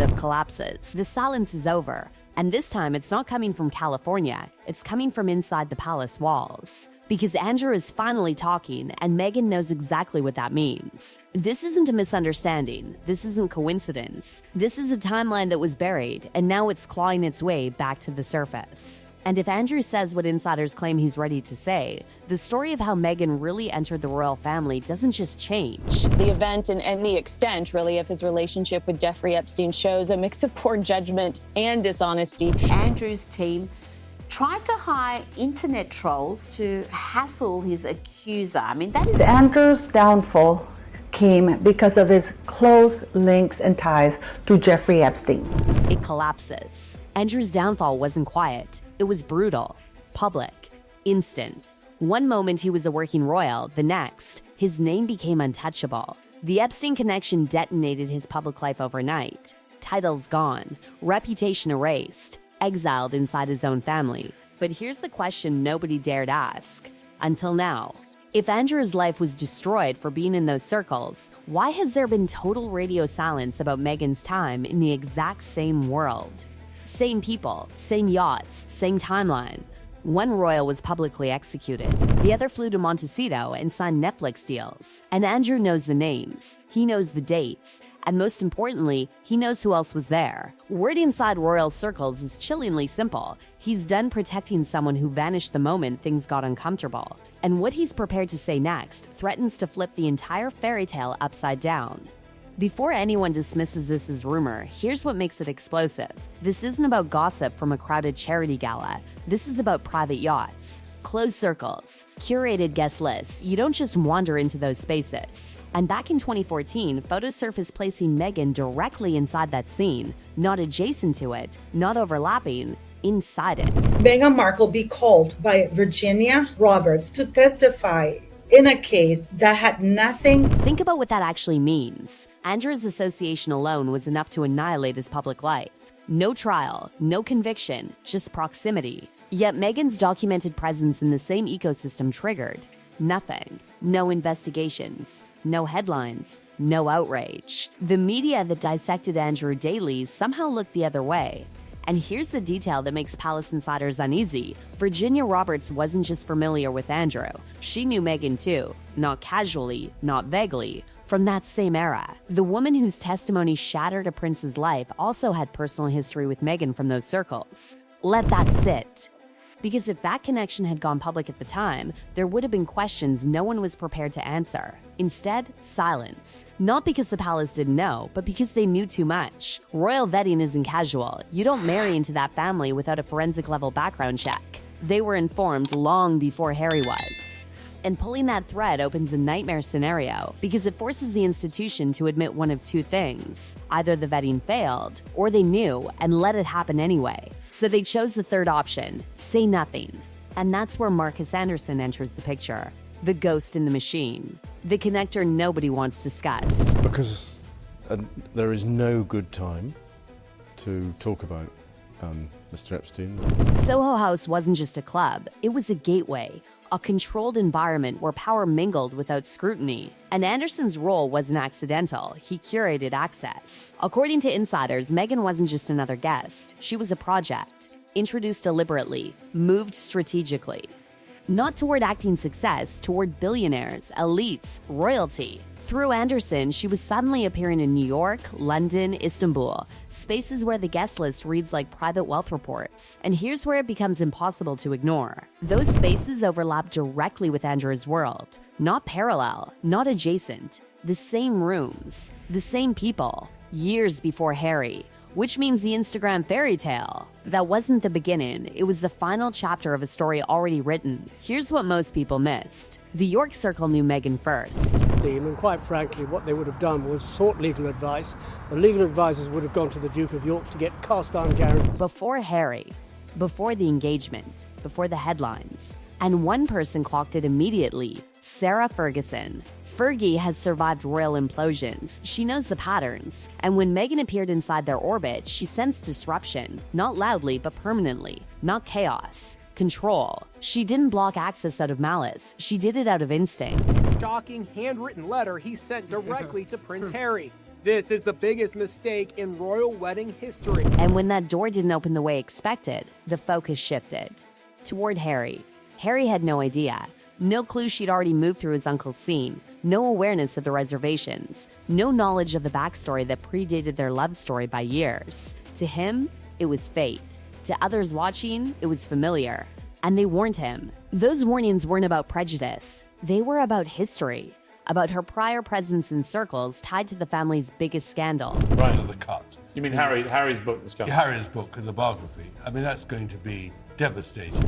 narrative collapses. The silence is over, and this time it's not coming from California, it's coming from inside the palace walls. Because Andrew is finally talking, and Meghan knows exactly what that means. This isn't a misunderstanding. This isn't coincidence. This is a timeline that was buried, and now it's clawing its way back to the surface. And if Andrew says what insiders claim he's ready to say, the story of how Meghan really entered the royal family doesn't just change. The event and the extent, really, of his relationship with Jeffrey Epstein shows a mix of poor judgment and dishonesty. Andrew's team tried to hire internet trolls to hassle his accuser. I mean, that is... Andrew's downfall came because of his close links and ties to Jeffrey Epstein. It collapses. Andrew's downfall wasn't quiet. It was brutal, public, instant. One moment he was a working royal, the next, his name became untouchable. The Epstein connection detonated his public life overnight. Titles gone, reputation erased, exiled inside his own family. But here's the question nobody dared ask. Until now. If Andrew's life was destroyed for being in those circles, why has there been total radio silence about Meghan's time in the exact same world? Same people, same yachts, same timeline. One royal was publicly executed. The other flew to Montecito and signed Netflix deals. And Andrew knows the names. He knows the dates. And most importantly, he knows who else was there. Word inside royal circles is chillingly simple. He's done protecting someone who vanished the moment things got uncomfortable. And what he's prepared to say next threatens to flip the entire fairy tale upside down. Before anyone dismisses this as rumor, here's what makes it explosive. This isn't about gossip from a crowded charity gala. This is about private yachts, closed circles, curated guest lists. You don't just wander into those spaces. And back in 2014, photos surfaced placing Meghan directly inside that scene, not adjacent to it, not overlapping, inside it. Meghan Markle be called by Virginia Roberts to testify in a case that had nothing. Think about what that actually means. Andrew's association alone was enough to annihilate his public life. No trial, no conviction, just proximity. Yet Meghan's documented presence in the same ecosystem triggered nothing. No investigations, no headlines, no outrage. The media that dissected Andrew daily somehow looked the other way. And here's the detail that makes palace insiders uneasy. Virginia Roberts wasn't just familiar with Andrew. She knew Meghan too, not casually, not vaguely, from that same era. The woman whose testimony shattered a prince's life also had personal history with Meghan from those circles. Let that sit. Because if that connection had gone public at the time, there would have been questions no one was prepared to answer. Instead, silence. Not because the palace didn't know, but because they knew too much. Royal vetting isn't casual. You don't marry into that family without a forensic-level background check. They were informed long before Harry was. And pulling that thread opens a nightmare scenario because it forces the institution to admit one of two things. Either the vetting failed, or they knew and let it happen anyway. So they chose the third option, say nothing. And that's where Marcus Anderson enters the picture. The ghost in the machine. The connector nobody wants discussed. Because there is no good time to talk about Mr. Epstein. Soho House wasn't just a club, it was a gateway. A controlled environment where power mingled without scrutiny. And Anderson's role wasn't accidental. He curated access. According to insiders, Meghan wasn't just another guest. She was a project. Introduced deliberately. Moved strategically. Not toward acting success, toward billionaires, elites, royalty. Through Anderson, she was suddenly appearing in New York, London, Istanbul, spaces where the guest list reads like private wealth reports. And here's where it becomes impossible to ignore. Those spaces overlap directly with Andrew's world. Not parallel, not adjacent. The same rooms, the same people, years before Harry. Which means the Instagram fairy tale. That wasn't the beginning, it was the final chapter of a story already written. Here's what most people missed. The York Circle knew Meghan first. And quite frankly, what they would have done was sought legal advice. The legal advisors would have gone to the Duke of York to get cast iron guarantee. Before Harry, before the engagement, before the headlines. And one person clocked it immediately, Sarah Ferguson. Fergie has survived royal implosions. She knows the patterns. And when Meghan appeared inside their orbit, she sensed disruption. Not loudly, but permanently. Not chaos. Control. She didn't block access out of malice. She did it out of instinct. Shocking handwritten letter he sent directly to Prince Harry. This is the biggest mistake in royal wedding history. And when that door didn't open the way expected, the focus shifted toward Harry. Harry had no idea. No clue she'd already moved through his uncle's scene. No awareness of the reservations. No knowledge of the backstory that predated their love story by years. To him, it was fate. To others watching, it was familiar. And they warned him. Those warnings weren't about prejudice. They were about history. About her prior presence in circles tied to the family's biggest scandal. Right to the cut. You mean Harry's book, The Scandal? Harry's book and the biography. I mean, that's going to be devastating.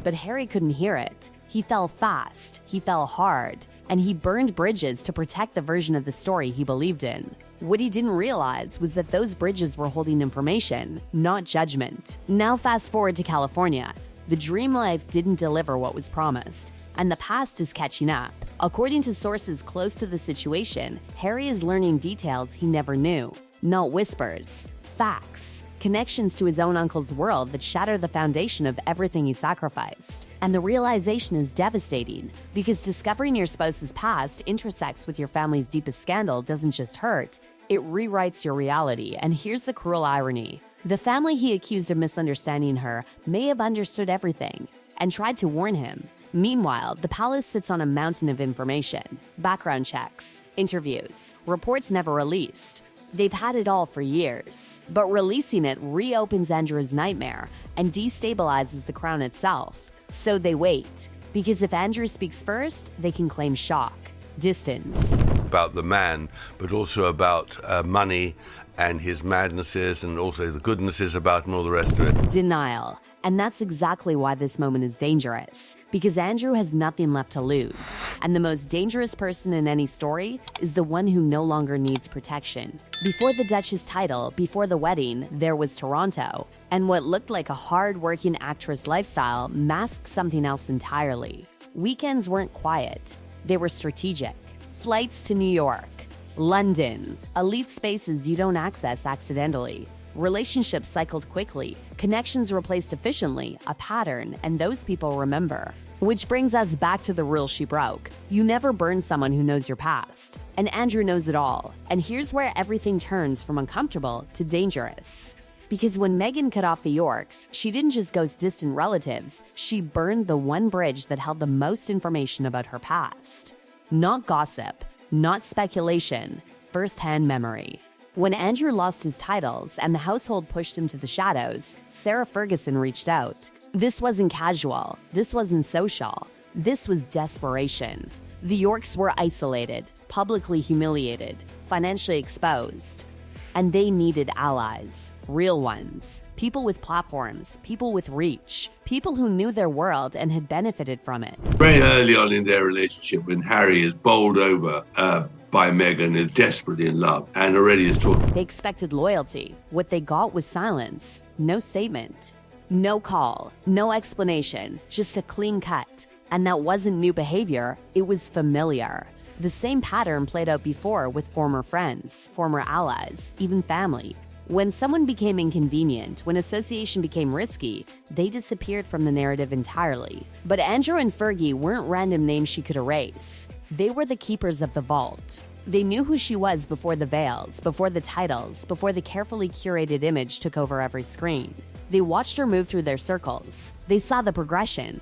But Harry couldn't hear it. He fell fast, he fell hard, and he burned bridges to protect the version of the story he believed in. What he didn't realize was that those bridges were holding information, not judgment. Now fast forward to California. The dream life didn't deliver what was promised, and the past is catching up. According to sources close to the situation, Harry is learning details he never knew. Not whispers, facts, connections to his own uncle's world that shatter the foundation of everything he sacrificed. And the realization is devastating, because discovering your spouse's past intersects with your family's deepest scandal doesn't just hurt, it rewrites your reality. And here's the cruel irony. The family he accused of misunderstanding her may have understood everything and tried to warn him. Meanwhile, the palace sits on a mountain of information. Background checks, interviews, reports never released. They've had it all for years. But releasing it reopens Andrew's nightmare and destabilizes the crown itself. So they wait, because if Andrew speaks first, they can claim shock, distance. About the man, but also about money and his madnesses and also the goodnesses about him and all the rest of it. Denial. And that's exactly why this moment is dangerous. Because Andrew has nothing left to lose. And the most dangerous person in any story is the one who no longer needs protection. Before the Duchess title, before the wedding, there was Toronto. And what looked like a hard-working actress lifestyle masked something else entirely. Weekends weren't quiet. They were strategic. Flights to New York, London, elite spaces you don't access accidentally. Relationships cycled quickly, connections replaced efficiently, a pattern, and those people remember. Which brings us back to the rule she broke. You never burn someone who knows your past. And Andrew knows it all. And here's where everything turns from uncomfortable to dangerous. Because when Meghan cut off the Yorks, she didn't just ghost distant relatives, she burned the one bridge that held the most information about her past. Not gossip, not speculation, first-hand memory. When Andrew lost his titles and the household pushed him to the shadows, Sarah Ferguson reached out. This wasn't casual. This wasn't social. This was desperation. The Yorks were isolated, publicly humiliated, financially exposed. And they needed allies, real ones, people with platforms, people with reach, people who knew their world and had benefited from it. Very early on in their relationship, when Harry is bowled over by Meghan, is desperately in love and already is talking. They expected loyalty. What they got was silence. No statement. No call. No explanation. Just a clean cut. And that wasn't new behavior. It was familiar. The same pattern played out before with former friends, former allies, even family. When someone became inconvenient, when association became risky, they disappeared from the narrative entirely. But Andrew and Fergie weren't random names she could erase. They were the keepers of the vault. They knew who she was before the veils, before the titles, before the carefully curated image took over every screen. They watched her move through their circles. They saw the progression.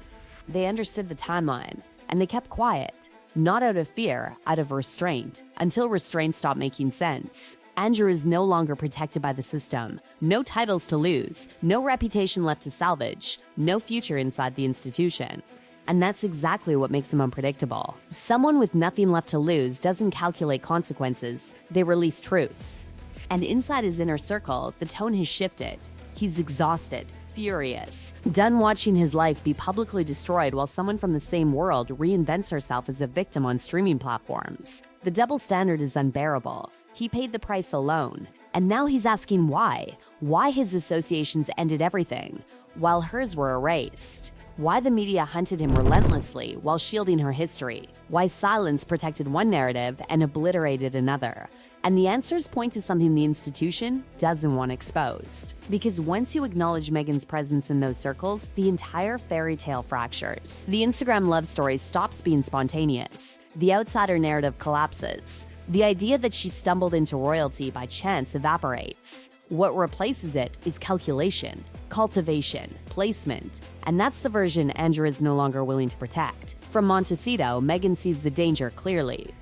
They understood the timeline. And they kept quiet, not out of fear, out of restraint, until restraint stopped making sense. Andrew is no longer protected by the system. No titles to lose, no reputation left to salvage, no future inside the institution. And that's exactly what makes him unpredictable. Someone with nothing left to lose doesn't calculate consequences, they release truths. And inside his inner circle, the tone has shifted. He's exhausted, furious, done watching his life be publicly destroyed while someone from the same world reinvents herself as a victim on streaming platforms. The double standard is unbearable. He paid the price alone. And now he's asking why. Why his associations ended everything, while hers were erased. Why the media hunted him relentlessly while shielding her history. Why silence protected one narrative and obliterated another. And the answers point to something the institution doesn't want exposed. Because once you acknowledge Meghan's presence in those circles, the entire fairy tale fractures. The Instagram love story stops being spontaneous. The outsider narrative collapses. The idea that she stumbled into royalty by chance evaporates. What replaces it is calculation, cultivation, placement, and that's the version Andrew is no longer willing to protect. From Montecito, Meghan sees the danger clearly.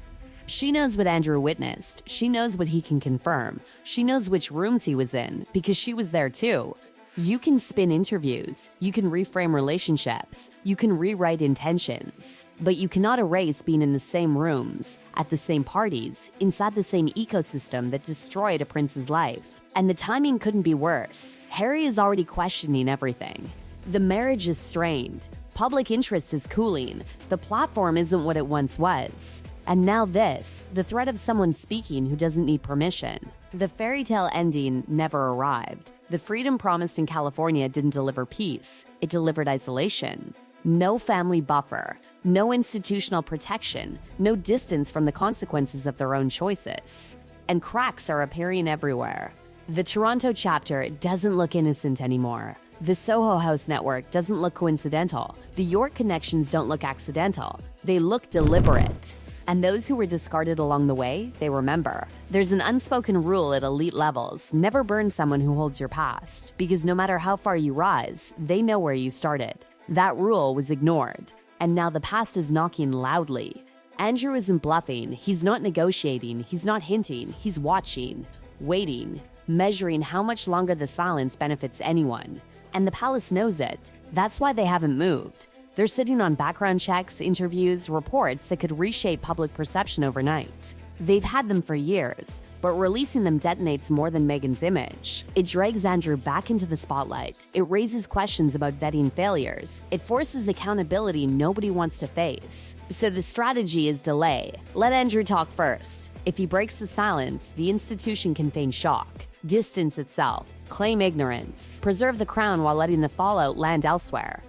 She knows what Andrew witnessed. She knows what he can confirm. She knows which rooms he was in, because she was there too. You can spin interviews. You can reframe relationships. You can rewrite intentions. But you cannot erase being in the same rooms, at the same parties, inside the same ecosystem that destroyed a prince's life. And the timing couldn't be worse. Harry is already questioning everything. The marriage is strained. Public interest is cooling. The platform isn't what it once was. And now this, the threat of someone speaking who doesn't need permission. The fairy tale ending never arrived. The freedom promised in California didn't deliver peace. It delivered isolation. No family buffer. No institutional protection. No distance from the consequences of their own choices. And cracks are appearing everywhere. The Toronto chapter doesn't look innocent anymore. The Soho House network doesn't look coincidental. The York connections don't look accidental. They look deliberate. And those who were discarded along the way, they remember. There's an unspoken rule at elite levels: never burn someone who holds your past, because no matter how far you rise, they know where you started. That rule was ignored, and now the past is knocking loudly. Andrew isn't bluffing, he's not negotiating, he's not hinting, he's watching, waiting, measuring how much longer the silence benefits anyone. And the palace knows it. That's why they haven't moved. They're sitting on background checks, interviews, reports that could reshape public perception overnight. They've had them for years, but releasing them detonates more than Meghan's image. It drags Andrew back into the spotlight. It raises questions about vetting failures. It forces accountability nobody wants to face. So the strategy is delay. Let Andrew talk first. If he breaks the silence, the institution can feign shock, distance itself, claim ignorance, preserve the crown while letting the fallout land elsewhere.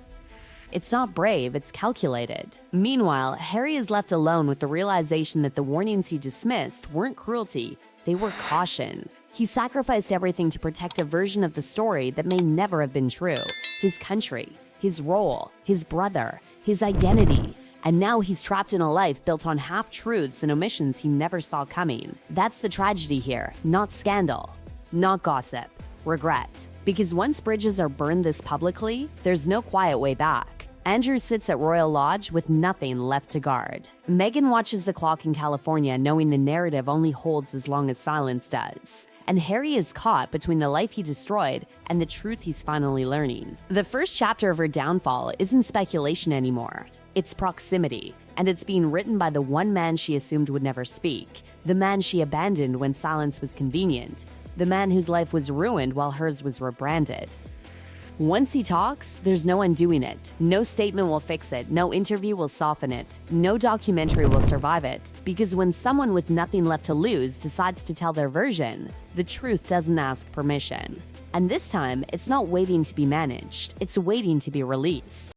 It's not brave, it's calculated. Meanwhile, Harry is left alone with the realization that the warnings he dismissed weren't cruelty, they were caution. He sacrificed everything to protect a version of the story that may never have been true. His country, his role, his brother, his identity. And now he's trapped in a life built on half-truths and omissions he never saw coming. That's the tragedy here, not scandal, not gossip, regret. Because once bridges are burned this publicly, there's no quiet way back. Andrew sits at Royal Lodge with nothing left to guard. Meghan watches the clock in California, knowing the narrative only holds as long as silence does. And Harry is caught between the life he destroyed and the truth he's finally learning. The first chapter of her downfall isn't speculation anymore. It's proximity, and it's being written by the one man she assumed would never speak, the man she abandoned when silence was convenient, the man whose life was ruined while hers was rebranded. Once he talks, there's no undoing it. No statement will fix it. No interview will soften it. No documentary will survive it. Because when someone with nothing left to lose decides to tell their version, the truth doesn't ask permission. And this time, it's not waiting to be managed. It's waiting to be released.